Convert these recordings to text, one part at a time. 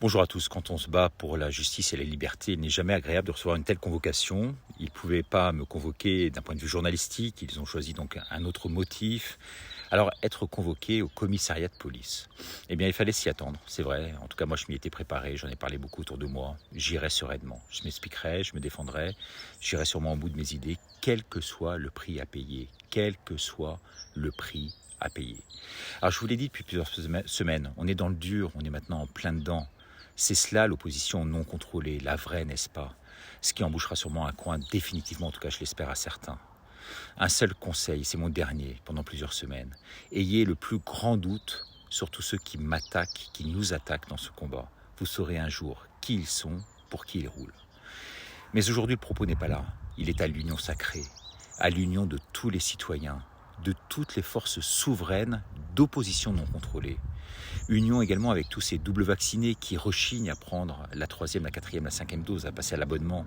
Bonjour à tous. Quand on se bat pour la justice et la liberté, il n'est jamais agréable de recevoir une telle convocation. Ils ne pouvaient pas me convoquer d'un point de vue journalistique, ils ont choisi donc un autre motif. Alors, être convoqué au commissariat de police, eh bien, il fallait s'y attendre, c'est vrai. En tout cas, moi, je m'y étais préparé, j'en ai parlé beaucoup autour de moi. J'irai sereinement, je m'expliquerai, je me défendrai, j'irai sûrement au bout de mes idées, quel que soit le prix à payer, quel que soit le prix à payer. Alors, je vous l'ai dit depuis plusieurs semaines, on est dans le dur, on est maintenant en plein dedans. C'est cela l'opposition non contrôlée, la vraie, n'est-ce pas? Ce qui embouchera sûrement un coin définitivement, en tout cas je l'espère à certains. Un seul conseil, c'est mon dernier, pendant plusieurs semaines. Ayez le plus grand doute sur tous ceux qui m'attaquent, qui nous attaquent dans ce combat. Vous saurez un jour qui ils sont, pour qui ils roulent. Mais aujourd'hui, le propos n'est pas là. Il est à l'union sacrée, à l'union de tous les citoyens, de toutes les forces souveraines d'opposition non contrôlée. Union également avec tous ces doubles vaccinés qui rechignent à prendre la 3e, la 4e, la 5e dose, à passer à l'abonnement,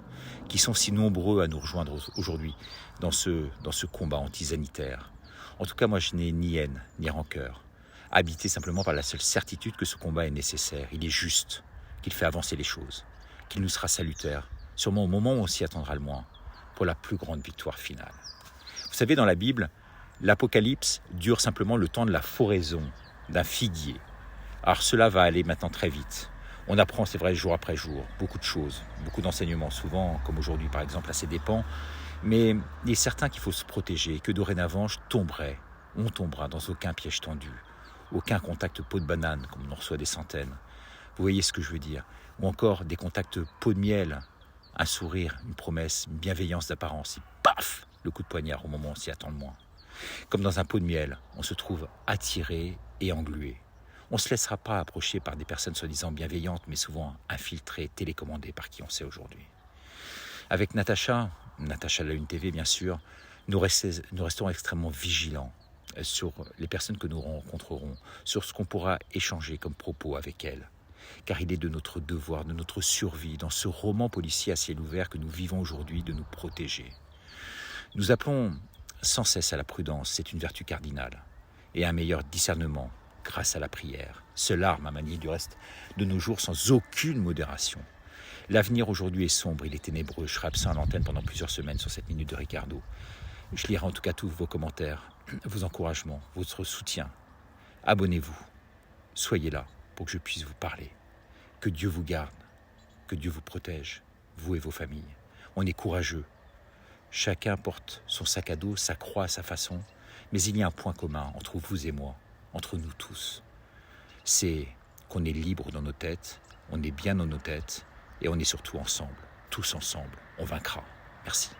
qui sont si nombreux à nous rejoindre aujourd'hui dans ce combat antisanitaire. En tout cas, moi, je n'ai ni haine, ni rancœur. Habité simplement par la seule certitude que ce combat est nécessaire, il est juste, qu'il fait avancer les choses, qu'il nous sera salutaire, sûrement au moment où on s'y attendra le moins, pour la plus grande victoire finale. Vous savez, dans la Bible, l'Apocalypse dure simplement le temps de la floraison d'un figuier. Alors cela va aller maintenant très vite. On apprend, c'est vrai, jour après jour, beaucoup de choses, beaucoup d'enseignements, souvent, comme aujourd'hui par exemple, à ses dépens. Mais il est certain qu'il faut se protéger, que dorénavant, on tombera dans aucun piège tendu, aucun contact peau de banane, comme on en reçoit des centaines. Vous voyez ce que je veux dire? Ou encore des contacts peau de miel, un sourire, une promesse, une bienveillance d'apparence, et paf, le coup de poignard au moment où on s'y attend le moins. Comme dans un pot de miel, on se trouve attiré et englué. On ne se laissera pas approcher par des personnes soi-disant bienveillantes, mais souvent infiltrées, télécommandées par qui on sait aujourd'hui. Avec Natacha de la Une TV bien sûr, nous restons extrêmement vigilants sur les personnes que nous rencontrerons, sur ce qu'on pourra échanger comme propos avec elles. Car il est de notre devoir, de notre survie, dans ce roman policier à ciel ouvert que nous vivons aujourd'hui, de nous protéger. Nous appelons sans cesse à la prudence, c'est une vertu cardinale, et à un meilleur discernement, grâce à la prière, seule arme à manier du reste de nos jours sans aucune modération. L'avenir aujourd'hui est sombre, il est ténébreux. Je serai absent à l'antenne pendant plusieurs semaines sur cette minute de Ricardo. Je lirai en tout cas tous vos commentaires, vos encouragements, votre soutien. Abonnez-vous, soyez là pour que je puisse vous parler. Que Dieu vous garde, que Dieu vous protège, vous et vos familles. On est courageux. Chacun porte son sac à dos, sa croix à sa façon, mais il y a un point commun entre vous et moi, entre nous tous. C'est qu'on est libre dans nos têtes, on est bien dans nos têtes, et on est surtout ensemble, tous ensemble, on vaincra. Merci.